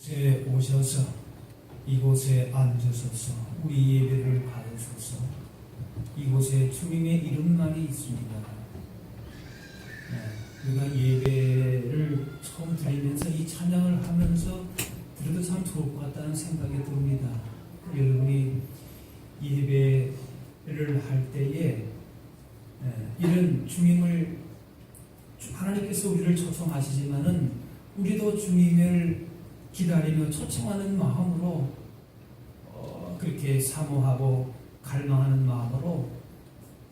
이곳에 오셔서 이곳에 앉으셔서 우리 예배를 받으셔서 이곳에 주님의 이름만이 있습니다. 우리가 예배를 처음 드리면서 이 찬양을 하면서 들어도 참 좋을 것 같다는 생각이 듭니다. 여러분이 예배를 할 때에 이런 주님을 하나님께서 우리를 초청하시지만은 우리도 주님을 기다리며 초청하는 마음으로 그렇게 사모하고 갈망하는 마음으로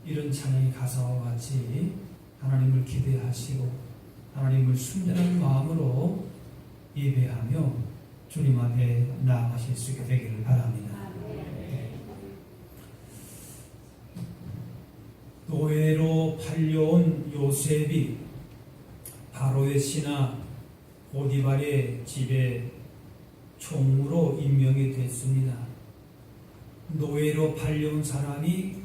이런 찬양의 가사와 같이 하나님을 기대하시고 하나님을 순전한 마음으로 예배하며 주님 앞에 나아가실 수 있게 되기를 바랍니다. 노예로 팔려온 요셉이 바로의 신하 보디발의 집에 총무로 임명이 됐습니다. 노예로 팔려온 사람이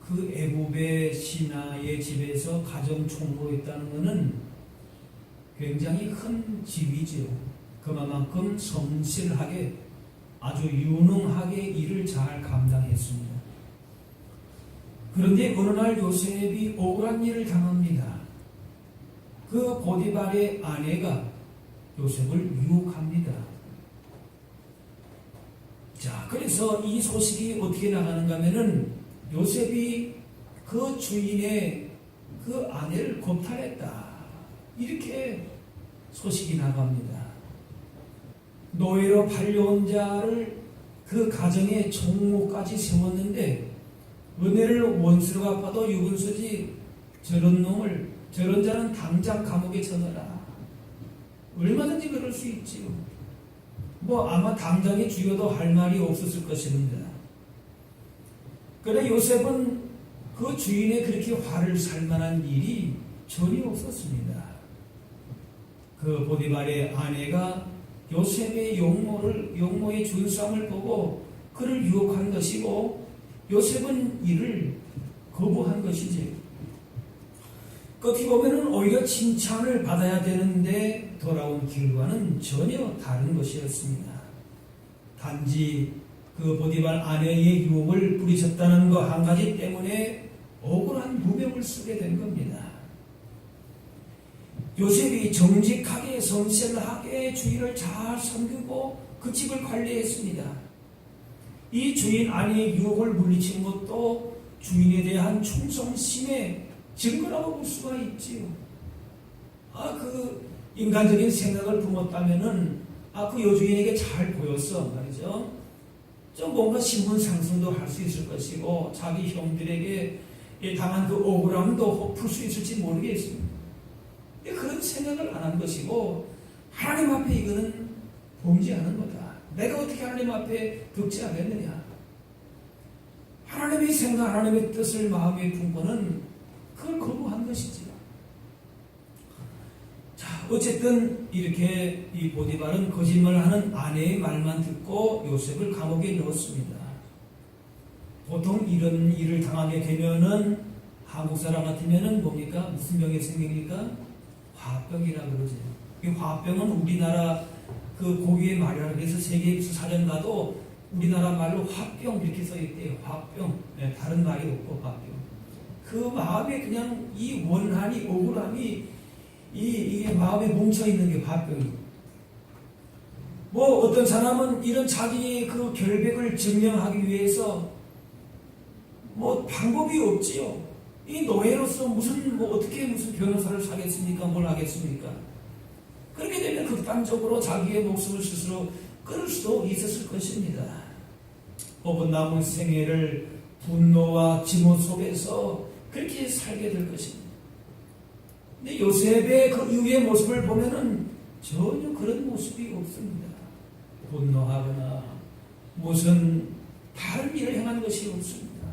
그 애굽의 신하의 집에서 가정 총무로 있다는 것은 굉장히 큰 지위죠. 그만큼 성실하게 아주 유능하게 일을 잘 감당했습니다. 그런데 어느 날 요셉이 억울한 일을 당합니다. 그 보디발의 아내가 요셉을 유혹합니다. 자, 그래서 이 소식이 어떻게 나가는가 하면은 요셉이 그 주인의 그 아내를 겁탈했다. 이렇게 소식이 나갑니다. 노예로 팔려온 자를 그 가정에 총무까지 세웠는데 은혜를 원수로 갚아도 유분수지 저런 자는 당장 감옥에 쳐넣어라. 얼마든지 그럴 수 있지요. 아마 당장에 죽여도 할 말이 없었을 것입니다. 그러나 요셉은 그 주인의 그렇게 화를 살 만한 일이 전혀 없었습니다. 그 보디발의 아내가 요셉의 용모의 준수함을 보고 그를 유혹한 것이고 요셉은 이를 거부한 것이지. 어떻게 보면 오히려 칭찬을 받아야 되는데 돌아온 결과는 전혀 다른 것이었습니다. 단지 그 보디발 아내의 유혹을 부리셨다는 것 한 가지 때문에 억울한 누명을 쓰게 된 겁니다. 요셉이 정직하게 성실하게 주인을 잘 섬기고 그 집을 관리했습니다. 이 주인 아내의 유혹을 물리친 것도 주인에 대한 충성심의 증거라고 볼 수가 있지요. 그 인간적인 생각을 품었다면은 그 여주인에게 잘 보였어 말이죠. 좀 뭔가 신분 상승도 할 수 있을 것이고 자기 형들에게 당한 그 억울함도 풀 수 있을지 모르겠습니다. 그런 생각을 안 한 것이고 하나님 앞에 이거는 범죄하는 거다. 내가 어떻게 하나님 앞에 덕지하겠느냐. 하나님의 생각, 하나님의 뜻을 마음에 품고는 그걸 거부한 것이지요. 자, 어쨌든 이렇게 이 보디발은 거짓말하는 아내의 말만 듣고 요셉을 감옥에 넣었습니다. 보통 이런 일을 당하게 되면은 한국 사람 같으면은 뭡니까? 무슨 병이 생깁니까? 화병이라 그러죠. 이 화병은 우리나라 그 고유의 말이라 그래서 세계에서 사전 가도 우리나라 말로 화병 이렇게 써 있대요. 화병. 다른 말이 없고 화병. 그 마음에 그냥 이 원한이 억울함이 이게 마음에 뭉쳐 있는 게 화병이. 어떤 사람은 이런 자기의 그 결백을 증명하기 위해서 방법이 없지요. 이 노예로서 어떻게 무슨 변호사를 사겠습니까? 뭘 하겠습니까? 그렇게 되면 극단적으로 자기의 목숨을 스스로 끊을 수도 있었을 것입니다. 혹은 남은 생애를 분노와 증오 속에서 그렇게 살게 될 것입니다. 근데 요셉의 그 이후의 모습을 보면은 전혀 그런 모습이 없습니다. 분노하거나 무슨 다른 일을 행한 것이 없습니다.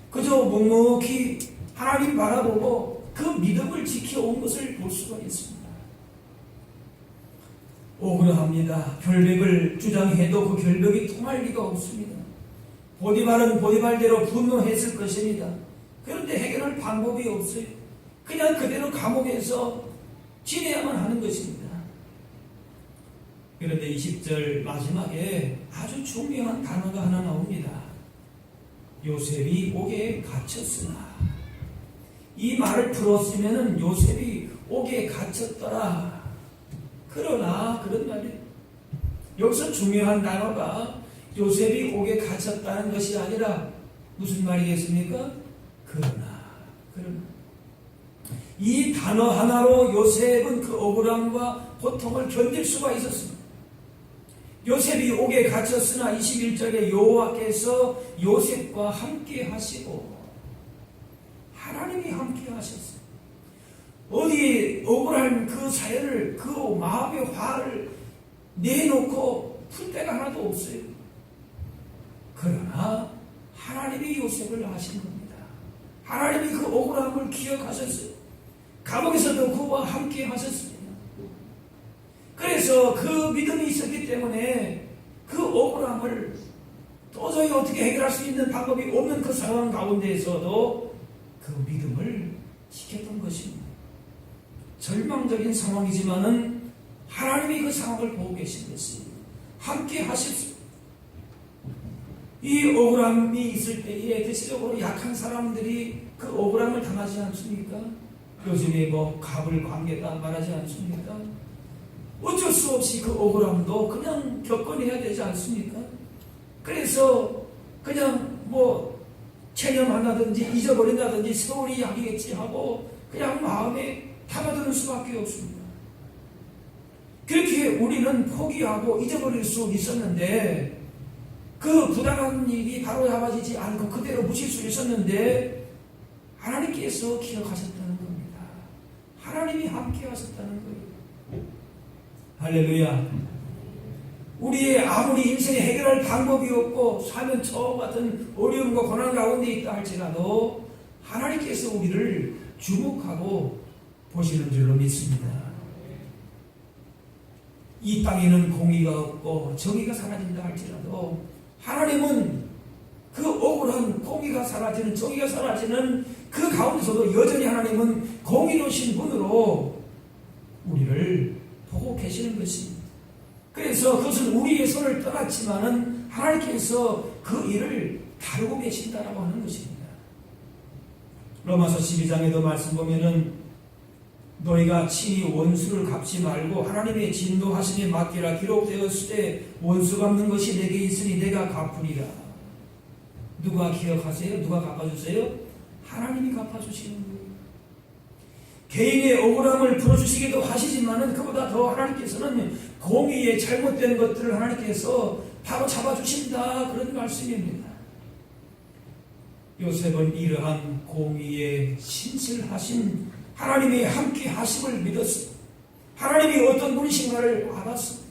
그저 묵묵히 하나님 바라보고 그 믿음을 지켜온 것을 볼 수가 있습니다. 억울합니다. 결백을 주장해도 그 결백이 통할 리가 없습니다. 보디발은 보디발대로 분노했을 것입니다. 그런데 해결할 방법이 없어요. 그냥 그대로 감옥에서 지내야만 하는 것입니다. 그런데 20절 마지막에 아주 중요한 단어가 하나 나옵니다. 요셉이 옥에 갇혔으나. 이 말을 풀었으면 요셉이 옥에 갇혔더라. 그러나 그런 말이 여기서 중요한 단어가 요셉이 옥에 갇혔다는 것이 아니라 무슨 말이겠습니까? 그러나 이 단어 하나로 요셉은 그 억울함과 고통을 견딜 수가 있었습니다. 요셉이 옥에 갇혔으나 21절에 여호와께서 요셉과 함께 하시고, 하나님이 함께 하셨어요. 어디 억울한 그 사연을, 그 마음의 화를 내놓고 풀 데가 하나도 없어요. 그러나 하나님이 요셉을 아신 겁니다. 하나님이 그 억울함을 기억하셨어요. 감옥에서도 그와 함께 하셨습니다. 그래서 그 믿음이 있었기 때문에 그 억울함을 도저히 어떻게 해결할 수 있는 방법이 없는 그 상황 가운데에서도 그 믿음을 지켰던 것입니다. 절망적인 상황이지만은 하나님이 그 상황을 보고 계신 것입니다. 함께 하셨습니다. 이 억울함이 있을 때에 대체적으로 약한 사람들이 그 억울함을 당하지 않습니까? 요즘에 갑을 관계다 말하지 않습니까? 어쩔 수 없이 그 억울함도 그냥 겪어내야 되지 않습니까? 그래서 그냥 체념한다든지 잊어버린다든지 세월이 약이겠지 하고 그냥 마음에 담아두는 수밖에 없습니다. 그렇게 우리는 포기하고 잊어버릴 수 있었는데, 그 부당한 일이 바로 잡아지지 않고 그대로 묻힐 수 있었는데 하나님께서 기억하셨다는 겁니다. 하나님이 함께 하셨다는 거예요. 할렐루야. 우리의 아무리 인생에 해결할 방법이 없고 살면 처음 같은 어려움과 고난 가운데 있다 할지라도 하나님께서 우리를 주목하고 보시는 줄로 믿습니다. 이 땅에는 공의가 없고 정의가 사라진다 할지라도 하나님은 그 억울한 공의가 사라지는, 정의가 사라지는 그 가운데서도 여전히 하나님은 공의로우신 분으로 우리를 보고 계시는 것입니다. 그래서 그것은 우리의 손을 떠났지만은 하나님께서 그 일을 다루고 계신다라고 하는 것입니다. 로마서 12장에도 말씀 보면은 너희가 친히 원수를 갚지 말고 하나님의 진노하심에 맡기라. 기록되었을 때 원수 갚는 것이 내게 있으니 내가 갚으리라. 누가 기억하세요? 누가 갚아주세요? 하나님이 갚아주시는 거예요. 개인의 억울함을 풀어주시기도 하시지만은 그보다 더 하나님께서는 공의의 잘못된 것들을 하나님께서 바로 잡아주신다, 그런 말씀입니다. 요셉은 이러한 공의의 신실하신 하나님이 함께 하심을 믿었습니다. 하나님이 어떤 분이신가를 알았습니다.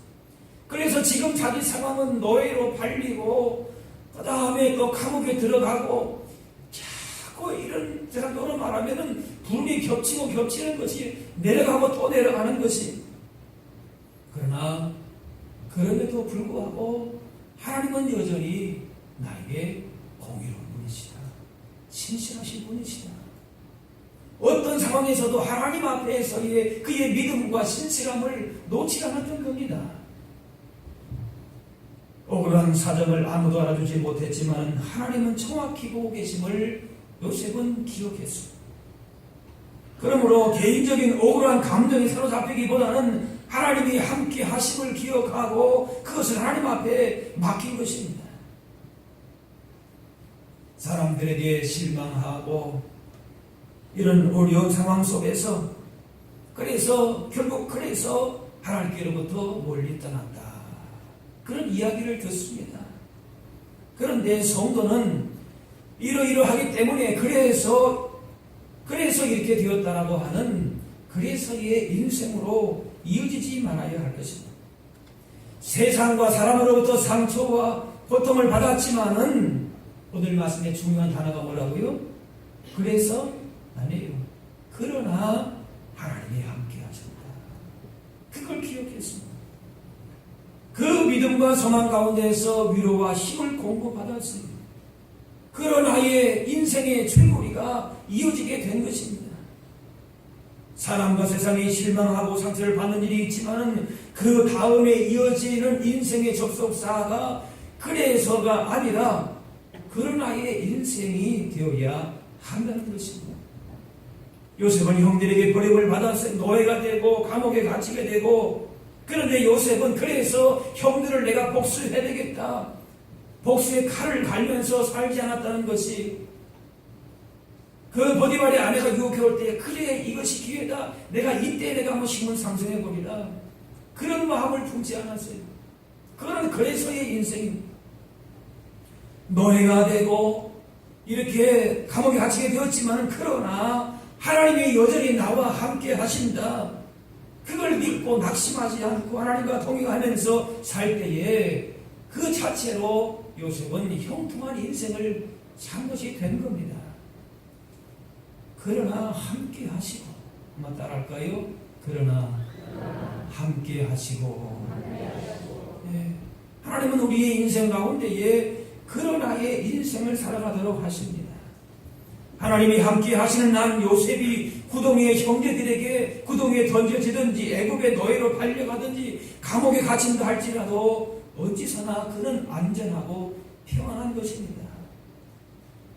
그래서 지금 자기 상황은 노예로 팔리고 그 다음에 또 감옥에 들어가고 자꾸 이런 사람으로 말하면은 불이 겹치고 겹치는 것이 내려가고 또 내려가는 것이, 그러나 그럼에도 불구하고 하나님은 여전히 나에게 공의로운 분이시다, 신실하신 분이시다. 어떤 상황에서도 하나님 앞에서의 그의 믿음과 신실함을 놓지 않았던 겁니다. 억울한 사정을 아무도 알아주지 못했지만 하나님은 정확히 보고 계심을 요셉은 기억했습니다. 그러므로 개인적인 억울한 감정에 사로잡히기보다는 하나님이 함께 하심을 기억하고 그것을 하나님 앞에 맡긴 것입니다. 사람들에게 실망하고 이런 어려운 상황 속에서 결국 하나님께로부터 멀리 떠났다, 그런 이야기를 듣습니다. 그런데 성도는 이러이러하기 때문에 그래서 이렇게 되었다라고 하는 그래서의 인생으로 이어지지 말아야 할 것입니다. 세상과 사람으로부터 상처와 고통을 받았지만은 오늘 말씀에 중요한 단어가 뭐라고요? 그래서 아니에요. 그러나 하나님이 함께 하셨다. 그걸 기억했습니다. 그 믿음과 소망 가운데서 위로와 힘을 공급받았습니다. 그런 아이의 인생의 줄거리가 이어지게 된 것입니다. 사람과 세상이 실망하고 상처를 받는 일이 있지만은 그 다음에 이어지는 인생의 접속사가 그래서가 아니라 그러나의 인생이 되어야 한다는 것입니다. 요셉은 형들에게 버림을 받아서 노예가 되고 감옥에 갇히게 되고, 그런데 요셉은 그래서 형들을 내가 복수해야 되겠다, 복수의 칼을 갈면서 살지 않았다는 것이, 그 보디발의 아내가 유혹해 올 때 그래 이것이 기회다, 내가 이때 내가 한번 힘을 상승해 보리라, 그런 마음을 품지 않았어요. 그거는 그래서의 인생입니다. 노예가 되고 이렇게 감옥에 갇히게 되었지만 그러나 하나님이 여전히 나와 함께 하신다, 그걸 믿고 낙심하지 않고 하나님과 동행하면서 살 때에 그 자체로 요셉은 형통한 인생을 산 것이 된 겁니다. 그러나 함께 하시고, 한번 따라할까요? 그러나 함께 하시고. 네. 하나님은 우리의 인생 가운데에 그러나의 인생을 살아가도록 하십니다. 하나님이 함께 하시는 난 요셉이 구덩이의 형제들에게 구덩이에 던져지든지 애굽의 노예로 팔려가든지 감옥에 갇힌다 할지라도 어디서나 그는 안전하고 평안한 것입니다.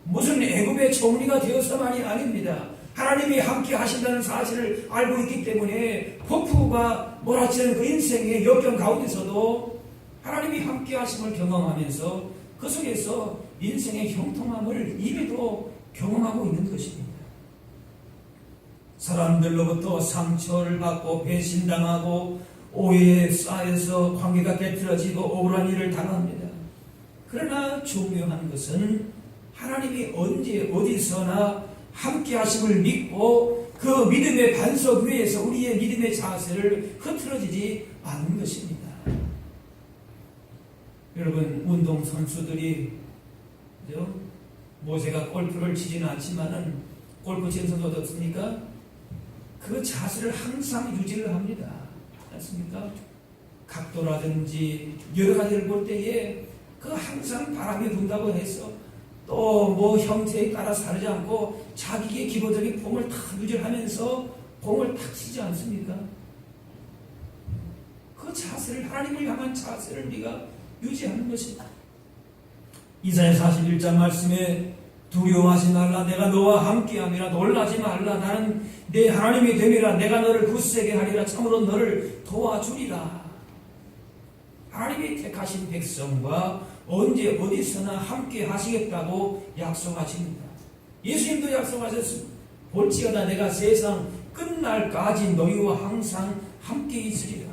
무슨 애굽의 총리가 되어서만이 아닙니다. 하나님이 함께 하신다는 사실을 알고 있기 때문에 폭풍우가 몰아치는 그 인생의 역경 가운데서도 하나님이 함께 하심을 경험하면서 그 속에서 인생의 형통함을 이미도 경험하고 있는 것입니다. 사람들로부터 상처를 받고 배신당하고 오해에 쌓여서 관계가 깨트려지고 억울한 일을 당합니다. 그러나 중요한 것은 하나님이 언제 어디서나 함께 하심을 믿고 그 믿음의 반석 위에서 우리의 믿음의 자세를 흐트러지지 않는 것입니다. 여러분, 운동선수들이 모세가 골프를 치지는 않지만은 골프 치는 선수가 어떻습니까? 그 자세를 항상 유지를 합니다. 맞습니까? 각도라든지 여러 가지를 볼 때에 그 항상 바람이 분다고 해서 또 뭐 형태에 따라 다르지 않고 자기의 기본적인 폼을 탁 유지하면서 공을 탁 치지 않습니까? 그 자세를, 하나님을 향한 자세를 우리가 유지하는 것입니다. 이사야 41장 말씀에 두려워하지 말라, 내가 너와 함께함이라, 놀라지 말라, 나는 내 하나님이 됨이라, 내가 너를 굳세게 하리라, 참으로 너를 도와주리라. 하나님이 택하신 백성과 언제 어디서나 함께 하시겠다고 약속하십니다. 예수님도 약속하셨습니다. 볼지어다 내가 세상 끝날까지 너희와 항상 함께 있으리라.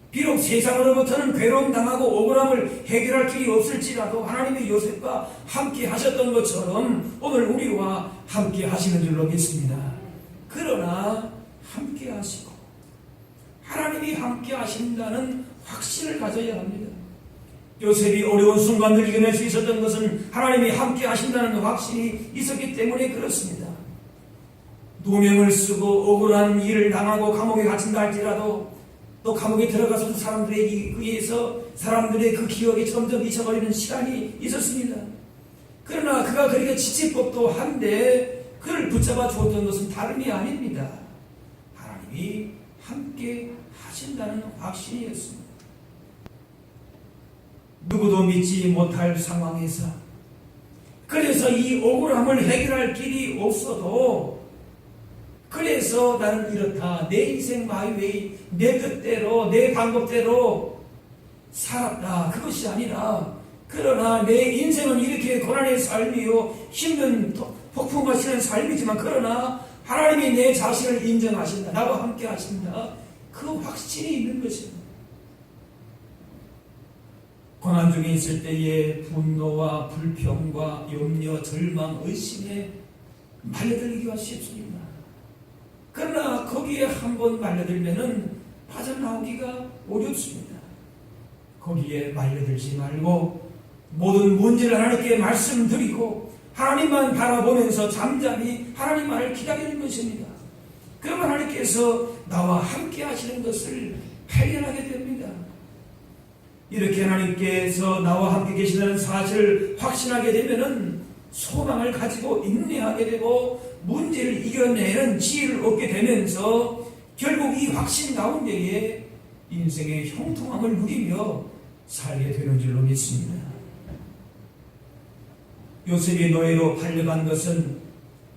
비록 세상으로부터는 괴로움 당하고 억울함을 해결할 길이 없을지라도 하나님의 요셉과 함께 하셨던 것처럼 오늘 우리와 함께 하시는 줄로 믿습니다. 그러나 함께 하시고 하나님이 함께 하신다는 확신을 가져야 합니다. 요셉이 어려운 순간을 이겨낼 수 있었던 것은 하나님이 함께 하신다는 확신이 있었기 때문에 그렇습니다. 누명을 쓰고 억울한 일을 당하고 감옥에 갇힌다 할지라도 또 감옥에 들어가서 사람들에 의해서 사람들의 그 기억이 점점 잊혀버리는 시간이 있었습니다. 그러나 그가 그렇게 지칠 법도 한데 그를 붙잡아 주었던 것은 다름이 아닙니다. 하나님이 함께 하신다는 확신이었습니다. 누구도 믿지 못할 상황에서, 그래서 이 억울함을 해결할 길이 없어도, 그래서 나는 이렇다, 내 인생 마이웨이, 내 뜻대로 내 방법대로 살았다, 그것이 아니라 그러나 내 인생은 이렇게 고난의 삶이요 힘든 폭풍과 치는 삶이지만 그러나 하나님이 내 자신을 인정하신다, 나와 함께 하신다, 그 확신이 있는 것입니다. 고난 중에 있을 때에 분노와 불평과 염려, 절망, 의심에 말려들기가 쉽습니다. 그러나 거기에 한번 말려들면은 빠져나오기가 어렵습니다. 거기에 말려들지 말고 모든 문제를 하나님께 말씀드리고 하나님만 바라보면서 잠잠히 하나님 말을 기다리는 것입니다. 그러면 하나님께서 나와 함께 하시는 것을 발견하게 됩니다. 이렇게 하나님께서 나와 함께 계시다는 사실을 확신하게 되면은 소망을 가지고 인내하게 되고 문제를 이겨내는 지혜를 얻게 되면서 결국 이 확신 가운데에 인생의 형통함을 누리며 살게 되는 줄로 믿습니다. 요셉이 노예로 팔려간 것은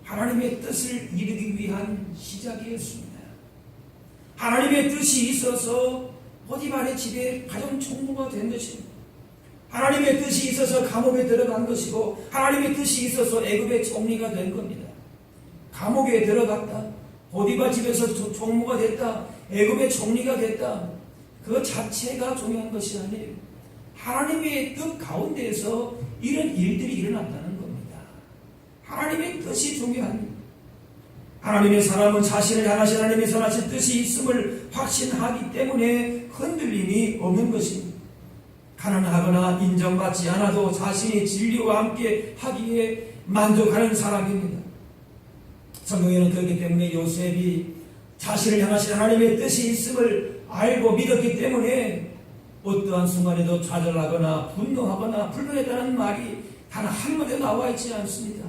하나님의 뜻을 이루기 위한 시작이었습니다. 하나님의 뜻이 있어서 보디발의 집에 가정 총무가 된 것입니다. 하나님의 뜻이 있어서 감옥에 들어간 것이고 하나님의 뜻이 있어서 애굽의 총리가 된 겁니다. 감옥에 들어갔다. 보디발 집에서 총무가 됐다. 애굽의 총리가 됐다. 그 자체가 중요한 것이 아니에요. 하나님의 뜻 가운데에서 이런 일들이 일어났다는 겁니다. 하나님의 뜻이 중요합니다. 하나님의 사람은 자신을 향하신 하나님의 선하신 뜻이 있음을 확신하기 때문에 흔들림이 없는 것입니다. 가난하거나 인정받지 않아도 자신이 진리와 함께 하기에 만족하는 사람입니다. 성경에는 그렇기 때문에 요셉이 자신을 향하신 하나님의 뜻이 있음을 알고 믿었기 때문에 어떠한 순간에도 좌절하거나 분노하거나 불편했다는 말이 단 한마디도 나와 있지 않습니다.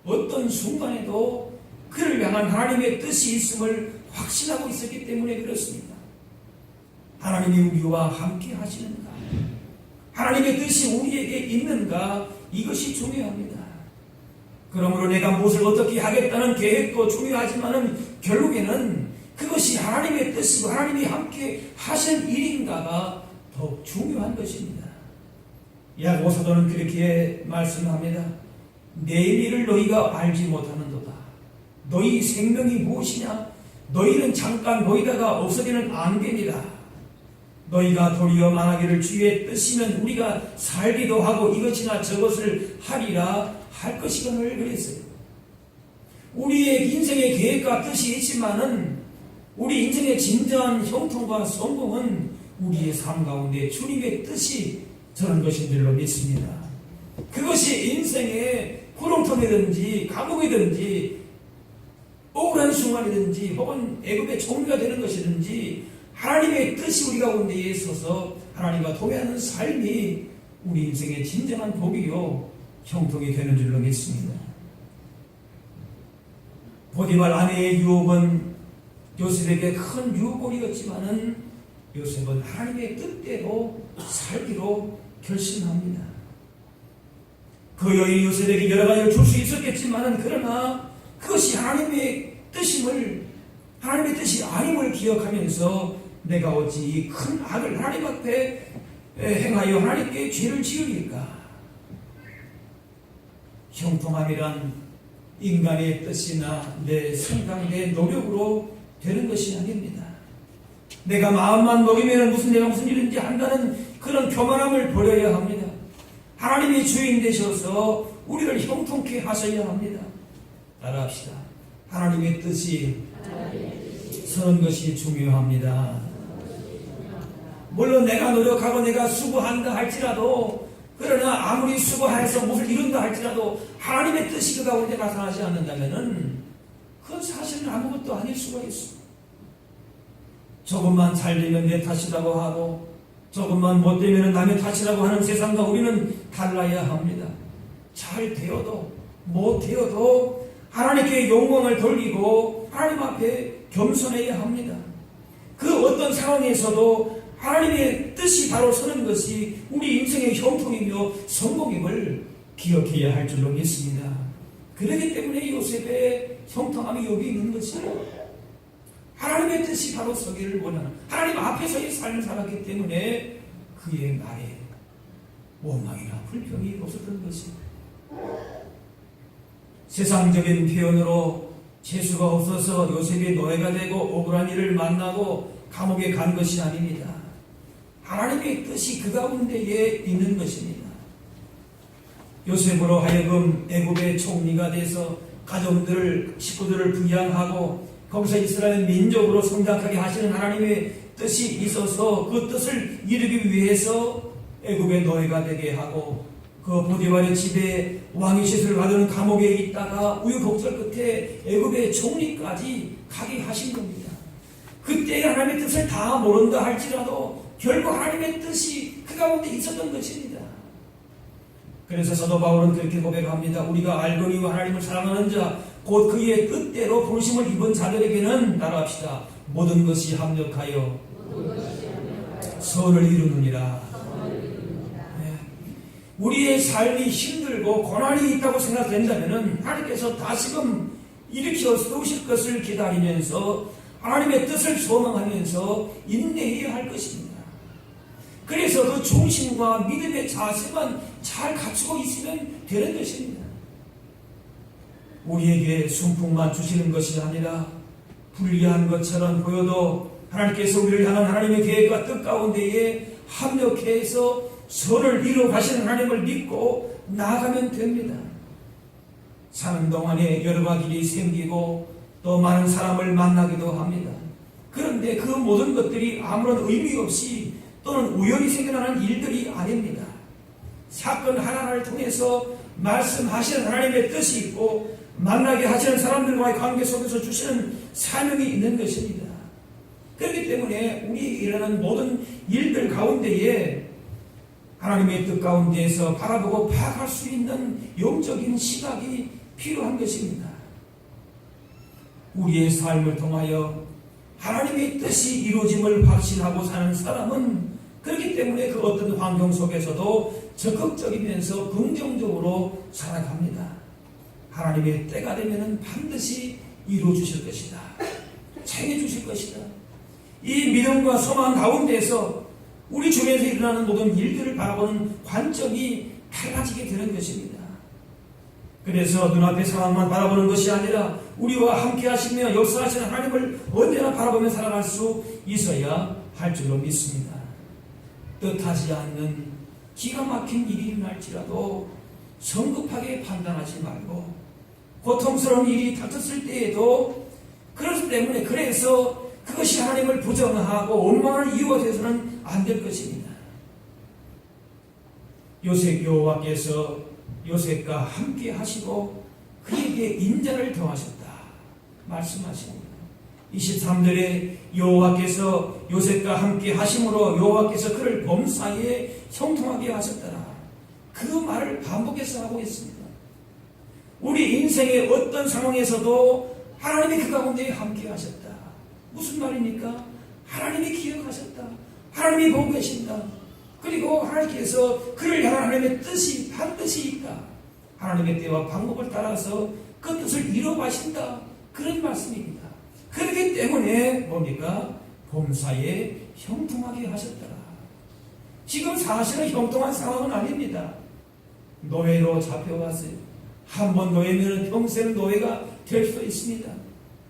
어떤 순간에도 그를 향한 하나님의 뜻이 있음을 확신하고 있었기 때문에 그렇습니다. 하나님이 우리와 함께 하시는가? 하나님의 뜻이 우리에게 있는가? 이것이 중요합니다. 그러므로 내가 무엇을 어떻게 하겠다는 계획도 중요하지만 결국에는 그것이 하나님의 뜻이고 하나님이 함께 하신 일인가가 더욱 중요한 것입니다. 야고보 사도는 그렇게 말씀합니다. 내일 일을 너희가 알지 못하는도다. 너희 생명이 무엇이냐? 너희는 잠깐 보이다가 없어지는 안개니라. 너희가 도리어 말하기를 주의 뜻이면 우리가 살기도 하고 이것이나 저것을 하리라 할 것이거늘 그랬어요. 우리의 인생의 계획과 뜻이 있지만은 우리 인생의 진정한 형통과 성공은 우리의 삶 가운데 주님의 뜻이 저런 것인 줄로 믿습니다. 그것이 인생의 구렁텅이든지 감옥이든지 억울한 순간이든지 혹은 애굽의 총리가 되는 것이든지 하나님의 뜻이 우리 가운데에 있어서 하나님과 동행하는 삶이 우리 인생의 진정한 복이요 형통이 되는 줄로 믿습니다. 보디발 아내의 유혹은 요셉에게 큰 유혹이었지만은 요셉은 하나님의 뜻대로 살기로 결심합니다. 그 여인 요셉에게 여러 가지를 줄 수 있었겠지만은 그러나 그것이 하나님의 뜻임을 하나님의 뜻이 아님을 기억하면서 내가 어찌 이 큰 악을 하나님 앞에 행하여 하나님께 죄를 지으리까? 형통함이란 인간의 뜻이나 내 생각, 내 노력으로 되는 것이 아닙니다. 내가 마음만 먹이면 내가 무슨 일인지 한다는 그런 교만함을 버려야 합니다. 하나님이 주인 되셔서 우리를 형통케 하셔야 합니다. 따라합시다. 하나님의 뜻이 서는 것이 중요합니다. 물론 내가 노력하고 내가 수고한다 할지라도 그러나 아무리 수고해서 무엇을 이룬다 할지라도 하나님의 뜻이 그 가운데 나타나지 않는다면은 그건 사실은 아무것도 아닐 수가 있습니다. 조금만 잘 되면 내 탓이라고 하고 조금만 못 되면 남의 탓이라고 하는 세상과 우리는 달라야 합니다. 잘 되어도 못 되어도 하나님께 영광을 돌리고 하나님 앞에 겸손해야 합니다. 그 어떤 상황에서도 하나님의 뜻이 바로 서는 것이 우리 인생의 형통이며 성공임을 기억해야 할 줄로 믿습니다. 그렇기 때문에 요셉의 형통함이 여기 있는 것이에요. 하나님의 뜻이 바로 서기를 원하는 하나님 앞에서의 삶을 살았기 때문에 그의 말에 원망이나 불평이 없었던 것입니다. 세상적인 표현으로 재수가 없어서 요셉이 노예가 되고 억울한 일을 만나고 감옥에 간 것이 아닙니다. 하나님의 뜻이 그 가운데에 있는 것입니다. 요셉으로 하여금 애굽의 총리가 돼서 가정들을 식구들을 부양하고 거기서 이스라엘 민족으로 성장하게 하시는 하나님의 뜻이 있어서 그 뜻을 이루기 위해서 애굽의 노예가 되게 하고 그 보디발의 집에 왕의 시술을 받은 감옥에 있다가 우여곡절 끝에 애굽의 총리까지 가게 하신 겁니다. 그때 하나님의 뜻을 다 모른다 할지라도 결국 하나님의 뜻이 그 가운데 있었던 것입니다. 그래서 사도 바울은 그렇게 고백합니다. 우리가 알거니와 하나님을 사랑하는 자 곧 그의 뜻대로 부르심을 입은 자들에게는 따라합시다. 모든 것이 합력하여 선을 이루느니라. 네. 우리의 삶이 힘들고 고난이 있다고 생각된다면 하나님께서 다시금 일으켜 세우실 것을 기다리면서 하나님의 뜻을 소망하면서 인내해야 할 것입니다. 그래서 그 중심과 믿음의 자세만 잘 갖추고 있으면 되는 것입니다. 우리에게 순풍만 주시는 것이 아니라 불리한 것처럼 보여도 하나님께서 우리를 향한 하나님의 계획과 뜻 가운데에 합력해서 선을 이루어 가시는 하나님을 믿고 나아가면 됩니다. 사는 동안에 여러 가지 일이 생기고 또 많은 사람을 만나기도 합니다. 그런데 그 모든 것들이 아무런 의미 없이 또는 우연히 생겨나는 일들이 아닙니다. 사건 하나를 통해서 말씀하시는 하나님의 뜻이 있고 만나게 하시는 사람들과의 관계 속에서 주시는 사명이 있는 것입니다. 그렇기 때문에 우리에게 일어나는 모든 일들 가운데에 하나님의 뜻 가운데에서 바라보고 파악할 수 있는 영적인 시각이 필요한 것입니다. 우리의 삶을 통하여 하나님의 뜻이 이루어짐을 확신하고 사는 사람은 그렇기 때문에 그 어떤 환경 속에서도 적극적이면서 긍정적으로 살아갑니다. 하나님의 때가 되면 반드시 이루어 주실 것이다. 챙겨 주실 것이다. 이 믿음과 소망 가운데에서 우리 주변에서 일어나는 모든 일들을 바라보는 관점이 달라지게 되는 것입니다. 그래서 눈앞의 상황만 바라보는 것이 아니라 우리와 함께 하시며 역사하시는 하나님을 언제나 바라보며 살아갈 수 있어야 할 줄로 믿습니다. 뜻하지 않는 기가 막힌 일이 일어날지라도 성급하게 판단하지 말고 고통스러운 일이 닥쳤을 때에도 그렇기 때문에 그래서 그것이 하나님을 부정하고 원망하는 이유가 되어서는 안 될 것입니다. 요셉 여호와께서 요셉과 함께 하시고 그에게 인자를 더하셨다 말씀하십니다. 23절에 여호와께서 요셉과 함께 하심으로 여호와께서 그를 범사에 형통하게 하셨더라. 그 말을 반복해서 하고 있습니다. 우리 인생의 어떤 상황에서도 하나님이 그 가운데 함께 하셨다. 무슨 말입니까? 하나님이 기억하셨다. 하나님이 보고 계신다. 그리고 하나님께서 그를 향한 하나님의 뜻이 반드시 있다. 하나님의 때와 방법을 따라서 그 뜻을 이루어 가신다. 그런 말씀입니다. 그렇기 때문에 뭡니까? 범사에 형통하게 하셨더라. 지금 사실은 형통한 상황은 아닙니다. 노예로 잡혀왔어요. 한번 노예면 평생 노예가 될 수도 있습니다.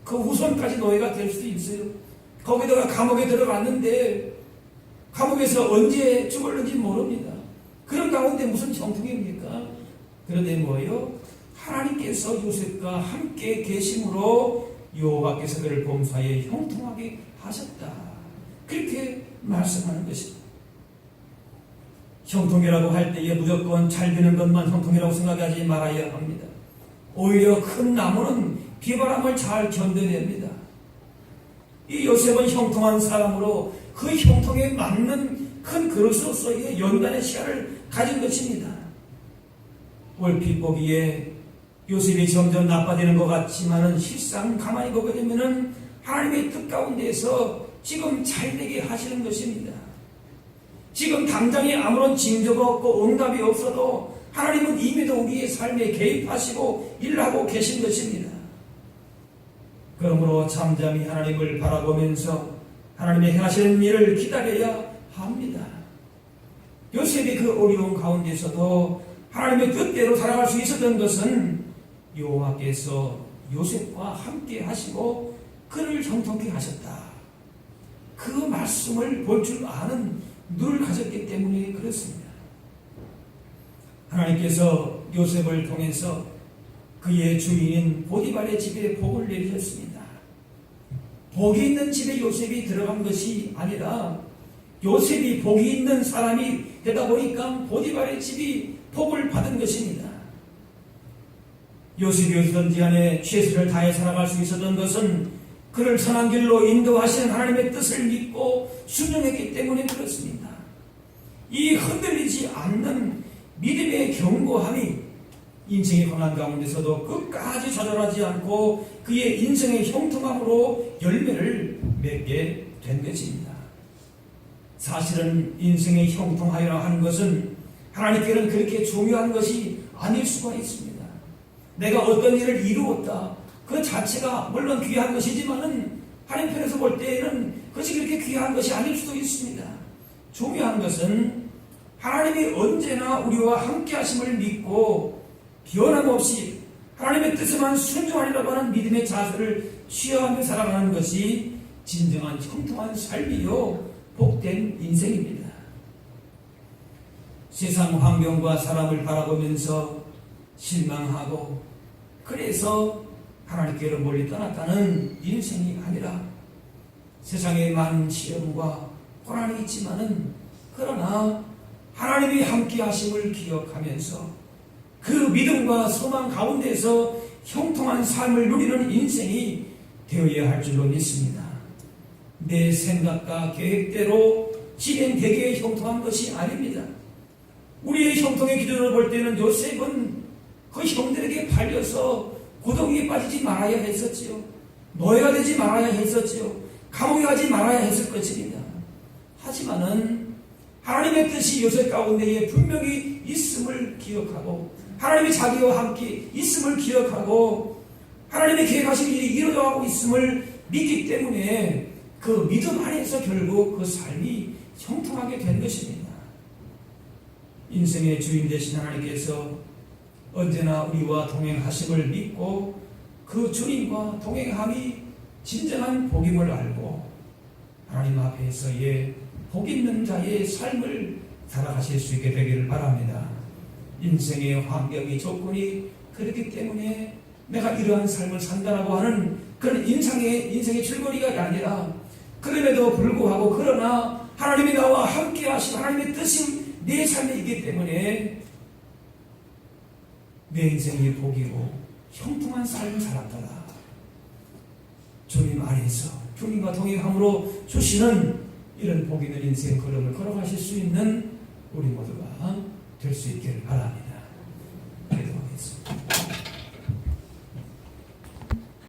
그 후손까지 노예가 될 수도 있어요. 거기다가 감옥에 들어갔는데 감옥에서 언제 죽을는지 모릅니다. 그런 가운데 무슨 형통입니까? 그런데 뭐예요? 하나님께서 요셉과 함께 계심으로 여호와께서 그를 범사에 형통하게 하셨다. 그렇게 말씀하는 것입니다. 형통이라고 할 때에 무조건 잘 되는 것만 형통이라고 생각하지 말아야 합니다. 오히려 큰 나무는 비바람을 잘 견뎌냅니다. 이 요셉은 형통한 사람으로 그 형통에 맞는 큰 그릇으로서의 연단의 시야를 가진 것입니다. 얼핏 보기에 요셉이 점점 나빠지는 것 같지만은 실상 가만히 보게 되면은 하나님의 뜻 가운데에서 지금 잘 되게 하시는 것입니다. 지금 당장에 아무런 징조가 없고 응답이 없어도 하나님은 이미도 우리의 삶에 개입하시고 일하고 계신 것입니다. 그러므로 잠잠히 하나님을 바라보면서 하나님의 행하시는 일을 기다려야 합니다. 요셉이 그 어려운 가운데서도 하나님의 뜻대로 살아갈 수 있었던 것은 여호와께서 요셉과 함께 하시고 그를 형통케 하셨다. 그 말씀을 볼 줄 아는 눈을 가졌기 때문에 그렇습니다. 하나님께서 요셉을 통해서 그의 주인인 보디발의 집에 복을 내리셨습니다. 복이 있는 집에 요셉이 들어간 것이 아니라 요셉이 복이 있는 사람이 되다 보니까 보디발의 집이 복을 받은 것입니다. 요셉이 어디든지 간에 최선을 다해 살아갈 수 있었던 것은 그를 선한 길로 인도하시는 하나님의 뜻을 믿고 순종했기 때문에 그렇습니다. 이 흔들리지 않는 믿음의 견고함이 인생의 고난 가운데서도 끝까지 좌절하지 않고 그의 인생의 형통함으로 열매를 맺게 된 것입니다. 사실은 인생의 형통하여라 하는 것은 하나님께는 그렇게 중요한 것이 아닐 수가 있습니다. 내가 어떤 일을 이루었다. 그 자체가 물론 귀한 것이지만은 하나님 편에서 볼 때에는 그것이 그렇게 귀한 것이 아닐 수도 있습니다. 중요한 것은 하나님이 언제나 우리와 함께 하심을 믿고 변함없이 하나님의 뜻에만 순종하리라고 하는 믿음의 자세를 취하며 살아가는 것이 진정한 형통한 삶이요 복된 인생입니다. 세상 환경과 사람을 바라보면서 실망하고 그래서 하나님께로 멀리 떠났다는 인생이 아니라 세상에 많은 시험과 고난이 있지만은 그러나 하나님이 함께 하심을 기억하면서 그 믿음과 소망 가운데서 형통한 삶을 누리는 인생이 되어야 할 줄로 믿습니다. 내 생각과 계획대로 진행되게 형통한 것이 아닙니다. 우리의 형통의 기준으로 볼 때는 요셉은 그 형들에게 팔려서 고독에 빠지지 말아야 했었지요. 노예가 되지 말아야 했었지요. 감옥에 가지 말아야 했을 것입니다. 하지만은 하나님의 뜻이 요셉 가운데에 분명히 있음을 기억하고 하나님이 자기와 함께 있음을 기억하고 하나님의 계획하신 일이 이루어가고 있음을 믿기 때문에 그 믿음 안에서 결국 그 삶이 형통하게 된 것입니다. 인생의 주인 되신 하나님께서 언제나 우리와 동행하심을 믿고 그 주님과 동행함이 진정한 복임을 알고 하나님 앞에서의 복 있는 자의 삶을 살아가실 수 있게 되기를 바랍니다. 인생의 환경이 조건이 그렇기 때문에 내가 이러한 삶을 산다라고 하는 그런 인생의 줄거리가 아니라 그럼에도 불구하고 그러나 하나님이 나와 함께 하신 하나님의 뜻이 내 삶에 있기 때문에 내 인생이 복이고 형통한 삶을 살았더라. 주님 안에서 주님과 동행함으로 주시는 이런 복 있는 인생 걸음을 걸어가실 수 있는 우리 모두가 될 수 있기를 바랍니다.